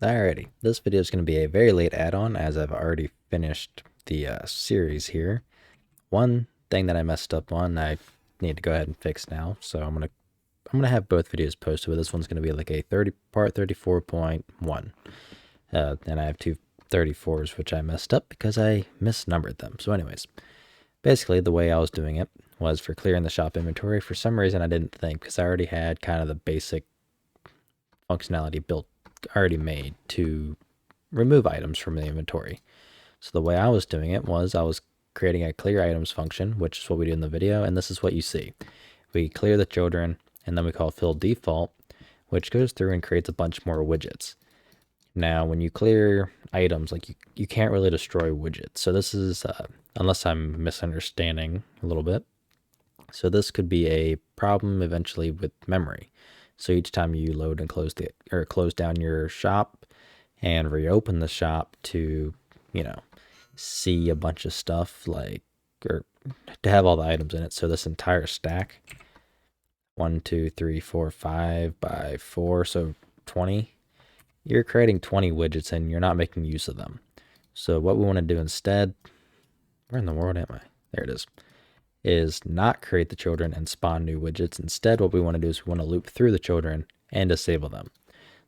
Alrighty, this video is going to be a very late add-on as I've already finished the series here. One thing that I messed up on, I need to go ahead and fix now. So I'm gonna have both videos posted. But this one's going to be like a part 34.1, and I have two 34s which I messed up because I misnumbered them. So anyways, basically the way I was doing it was for clearing the shop inventory. For some reason I didn't think, because I already had kind of the basic functionality built already made to remove items from the inventory. So the way I was doing it was I was creating a clear items function, which is what we do in the video, and this is what you see. We clear the children, and then we call fill default, which goes through and creates a bunch more widgets. Now, when you clear items, like you can't really destroy widgets. So this is, unless I'm misunderstanding a little bit. So this could be a problem eventually with memory. So each time you load and close down your shop and reopen the shop to, see a bunch of stuff or to have all the items in it. So this entire stack, 1, 2, 3, 4, 5 by 4, so 20. You're creating 20 widgets and you're not making use of them. So what we want to do instead, where in the world am I? There it is not create the children and spawn new widgets. Instead, what we want to do is we want to loop through the children and disable them.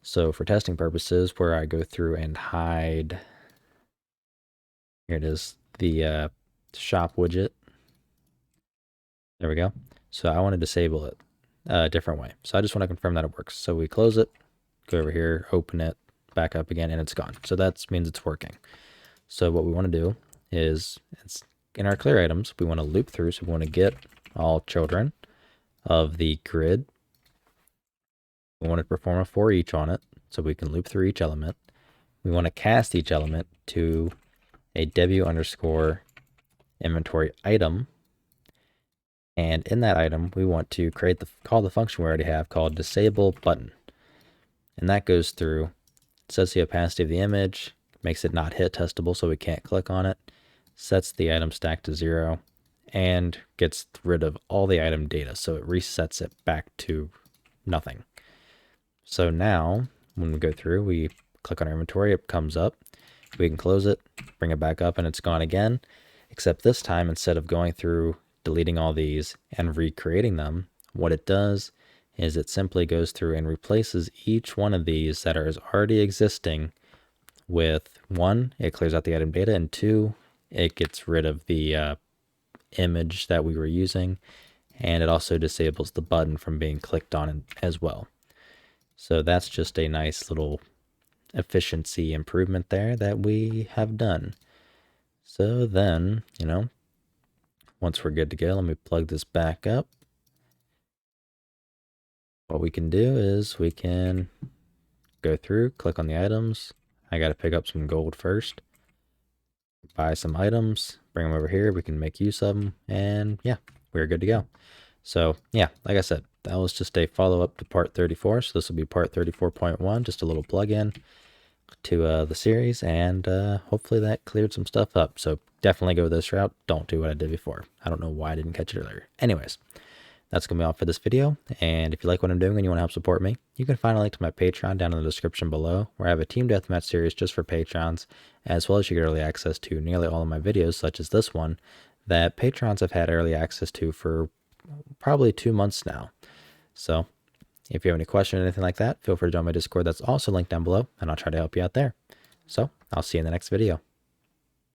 So for testing purposes, where I go through and hide, here it is, the shop widget. There we go. So I want to disable it a different way. So I just want to confirm that it works. So we close it, go over here, open it, back up again, and it's gone. So that means it's working. So what we want to do is, in our clear items, we want to loop through. So we want to get all children of the grid. We want to perform a for each on it, so we can loop through each element. We want to cast each element to a w underscore inventory item. And in that item, we want to call the function we already have called disable button. And that goes through, sets the opacity of the image, makes it not hit testable so we can't click on it, sets the item stack to 0, and gets rid of all the item data. So it resets it back to nothing. So now when we go through, we click on our inventory, it comes up, we can close it, bring it back up, and it's gone again. Except this time, instead of going through, deleting all these and recreating them, what it does is it simply goes through and replaces each one of these that are already existing with 1, it clears out the item data, and 2, it gets rid of the image that we were using, and it also disables the button from being clicked on as well. So that's just a nice little efficiency improvement there that we have done. So then, once we're good to go, let me plug this back up. What we can do is we can go through, click on the items. I got to pick up some gold first, buy some items, bring them over here. We can make use of them, and yeah, we're good to go. So yeah, like I said, that was just a follow-up to part 34. So this will be part 34.1, just a little plug-in to the series, and hopefully that cleared some stuff up. So definitely go this route. Don't do what I did before. I don't know why I didn't catch it earlier. Anyways, that's going to be all for this video. And if you like what I'm doing and you want to help support me, you can find a link to my Patreon down in the description below, where I have a team deathmatch series just for Patrons, as well as you get early access to nearly all of my videos, such as this one, that Patrons have had early access to for probably 2 months now. So if you have any question or anything like that, feel free to join my Discord that's also linked down below, and I'll try to help you out there. So I'll see you in the next video.